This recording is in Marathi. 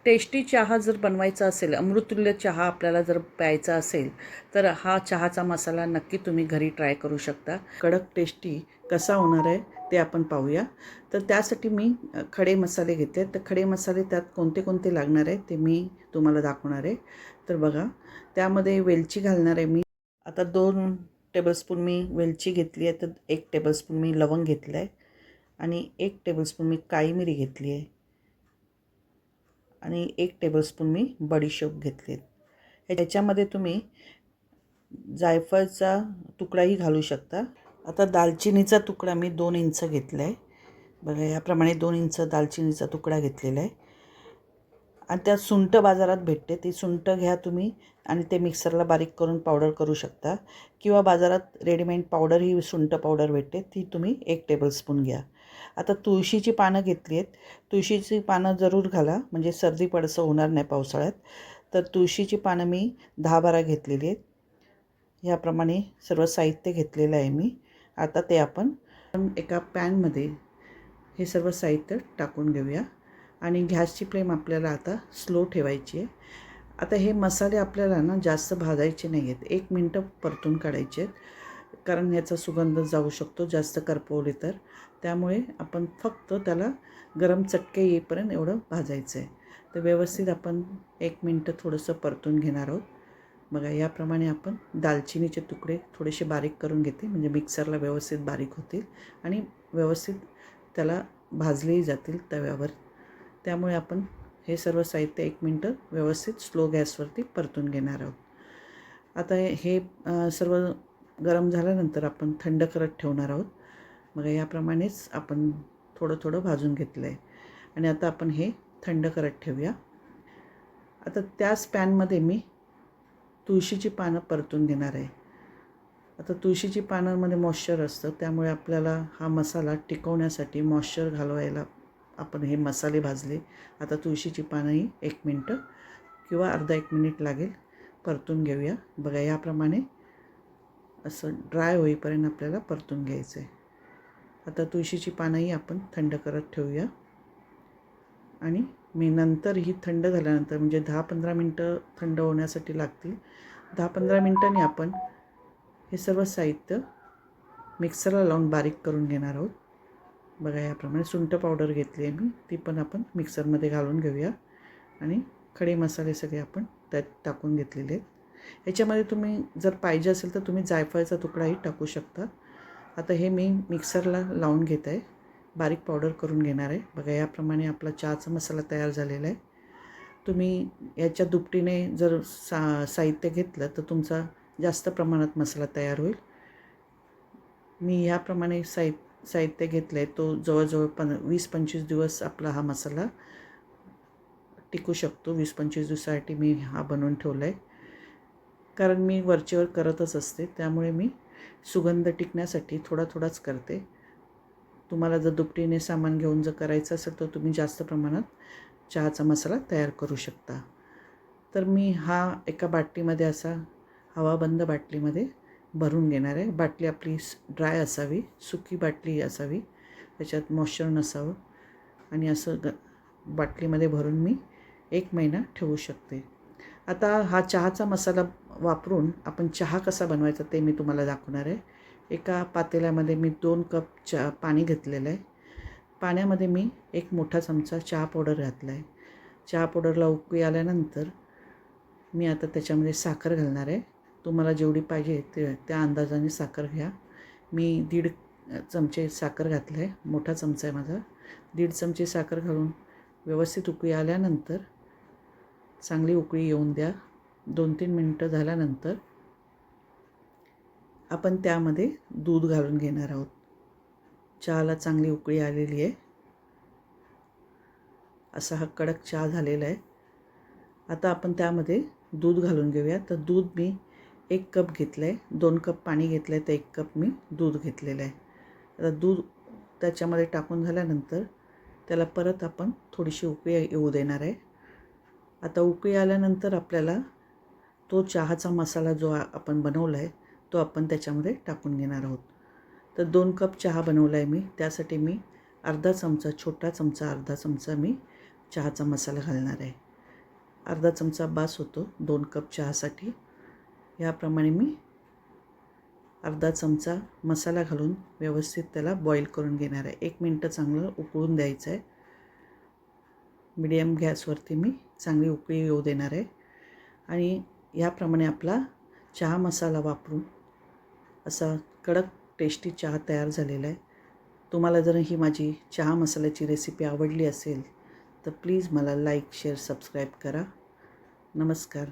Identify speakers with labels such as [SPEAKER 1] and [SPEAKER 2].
[SPEAKER 1] टेस्टी चहा जर बनवायचा असेल, अमृततुल्य चहा आपल्याला जर प्यायचा असेल, तर हा चहाचा मसाला नक्की तुम्ही घरी ट्राय करू शकता. कडक टेस्टी कसा होणार आहे ते आपण पाहूया. तर त्यासाठी मी खडे मसाले घेते. तर खडे मसाले त्यात कोणते कोणते लागणार आहे ते मी तुम्हाला दाखवणार आहे. तर बघा, त्यामध्ये वेलची घालणार आहे मी. आता 2 टेबलस्पून मी वेलची घेतली आहे, तर 1 टेबलस्पून मी लवंग घेतलं आहे आणि 1 टेबलस्पून मी काळी मिरी घेतली आहे आणि 1 टेबलस्पून मी बडीशोप घेतली आहे. ह्याच्यामध्ये तुम्ही जायफळचा तुकडाही घालू शकता. आता दालचिनीचा तुकडा मी 2 इंच घेतला आहे. बघा, याप्रमाणे 2 इंच दालचिनीचा तुकडा घेतलेला आहे. आणि त्यात सुंठ बाजारात भेटते, ती सुंठ घ्या तुम्ही आणि ते मिक्सरला बारीक करून पावडर करू शकता. किंवा बाजारात रेडीमेड पावडर ही सुंठ पावडर भेटते, ती तुम्ही 1 टेबलस्पून घ्या. आता तुळशीची पानं घेतली आहेत. तुळशीची पानं जरूर घाला, म्हणजे सर्दी पडसं होणार नाही पावसाळ्यात. तर तुळशीची पानं मी 10-12 घेतलेली आहेत. ह्याप्रमाणे सर्व साहित्य घेतलेलं आहे मी. आता ते आपण एका पॅनमध्ये हे सर्व साहित्य टाकून घेऊया आणि गॅसची फ्लेम आपल्याला आता स्लो ठेवायची आहे. आता हे मसाले आपल्याला ना जास्त भाजायचे नाही आहेत, 1 मिनटं परतून काढायचे आहेत, कारण ह्याचा सुगंध जाऊ शकतो जास्त करपवले तर. त्यामुळे आपण फक्त त्याला गरम चटके येईपर्यंत एवढं भाजायचं आहे. तर व्यवस्थित आपण 1 मिनटं थोडंसं परतून घेणार आहोत. बघा, याप्रमाणे आपण दालचिनीचे तुकडे थोडेसे बारीक करून घेते, म्हणजे मिक्सरला व्यवस्थित बारीक होतील आणि व्यवस्थित त्याला भाजलेही जातील तव्यावर. त्यामुळे आपण हे सर्व साहित्य 1 मिनटं व्यवस्थित स्लो गॅसवरती परतून घेणार आहोत. आता हे सर्व गरम झाल्यानंतर आपण थंड करत ठेवणार आहोत. मग याप्रमाणेच आपण थोडं थोडं भाजून घेतलं आहे आणि आता आपण हे थंड करत ठेवूया. आता त्याच पॅनमध्ये मी तुळशीची पानं परतून घेणार आहे. आता तुळशीची पानांमध्ये मॉइश्चर असतं, त्यामुळे आपल्याला हा मसाला टिकवण्यासाठी मॉइश्चर घालवायला आपण हे मसाले भाजले. आता तुळशीची पानंही 1 मिनटं किंवा अर्धा 1 मिनिट लागेल परतून घेऊया. बघा, याप्रमाणे असं ड्राय होईपर्यंत आपल्याला परतून घ्यायचं आहे. आता तुळशीची पानंही आपण थंड करत ठेवूया आणि मी नंतर ही थंड झाल्यानंतर, म्हणजे 10-15 मिनटं थंड होण्यासाठी लागतील. 10-15 मिनटांनी आपण हे सर्व साहित्य मिक्सरला लावून बारीक करून घेणार आहोत. बघा, याप्रमाणे सुंठ पावडर घेतली आहे मी, ती पण आपण मिक्सरमध्ये घालून घेऊया आणि खडे मसाले सगळे आपण त्यात टाकून घेतलेले आहेत. ह्याच्यामध्ये तुम्ही जर पाहिजे असेल तर तुम्ही जायफळचा तुकडाही टाकू शकता. आता हे मी मिक्सरला लावून घेत आहे, बारीक पावडर करून घेणार आहे. बघा, याप्रमाणे आपला चहाचा मसाला तयार झालेला आहे. तुम्ही याच्या दुपटीने जर साहित्य घेतलं तर तुमचा जास्त प्रमाणात मसाला तयार होईल. मी ह्याप्रमाणे साहित्य घेतलं आहे, तो जवळजवळ 20-25 दिवस आपला हा मसाला टिकू शकतो. 20-25 दिवसासाठी मी हा बनवून ठेवला आहे, कारण मी वरचेवर करतच असते. त्यामुळे मी सुगंध टिकण्यासाठी थोडा थोडाच करते. तुम्हाला जर दुपटीने सामान घेऊन जर करायचं असेल तर तुम्ही जास्त प्रमाणात चहाचा मसाला तयार करू शकता. तर मी हा एका बाटलीमध्ये असा हवाबंद बाटलीमध्ये भरून घेणार आहे. बाटली आपली ड्राय असावी, सुकी बाटली असावी, त्याच्यात मॉइश्चर नसावं आणि असं बाटलीमध्ये भरून मी 1 महिना ठेवू शकते. आता हा चहाचा मसाला वापरून आपण चहा कसा बनवायचा ते मी तुम्हाला दाखवणार आहे. एका पातेल्यामध्ये मी 2 कप पाणी घेतलेलं आहे. पाण्यामध्ये मी 1 मोठा चमचा चहा पावडर घातला आहे. चहा पावडरला उकळी आल्यानंतर मी आता त्याच्यामध्ये साखर घालणार आहे. तुम्हाला जेवढी पाहिजे त्या अंदाजाने साखर घ्या. मी 1.5 चमचे साखर घातलं आहे, मोठा चमचा आहे माझा. 1.5 चमचे साखर घालून व्यवस्थित उकळी आल्यानंतर चांगली उकळी येऊन द्या. 2-3 मिनटं झाल्यानंतर आपण त्यामध्ये दूध घालून घेणार आहोत. चहाला चांगली उकळी आलेली आहे. असा हा कडक चहा झालेला आहे. आता आपण त्यामध्ये दूध घालून घेऊया. तर दूध मी 1 कप घेतलं आहे. 2 कप पाणी घेतलं आहे तर 1 कप मी दूध घेतलेलं आहे. आता दूध त्याच्यामध्ये टाकून झाल्यानंतर त्याला परत आपण थोडीशी उकळी येऊ देणार आहे. आता उकळी आल्यानंतर आपल्याला तो चहाचा मसाला जो आपण बनवला आहे तो आपण त्याच्यामध्ये टाकून घेणार आहोत. तर 2 कप चहा बनवला आहे मी, त्यासाठी मी अर्धा चमचा, छोटा चमचा अर्धा चमचा मी चहाचा मसाला घालणार आहे. अर्धा चमचा बास होतो 2 कप चहासाठी. याप्रमाणे मी अर्धा चमचा मसाला घालून व्यवस्थित त्याला बॉईल करून घेणार आहे. 1 मिनटं चांगलं उकळून द्यायचं आहे. मीडियम गॅसवरती मी चांगली उकळी येऊ देणार आहे. आणि याप्रमाणे आपला चहा मसाला वापरून असा कडक टेस्टी चहा तयार झालेला आहे. तुम्हाला जर ही माझी चहा मसाल्याची रेसिपी आवडली असेल तर प्लीज मला लाईक, शेअर, सबस्क्राईब करा. नमस्कार.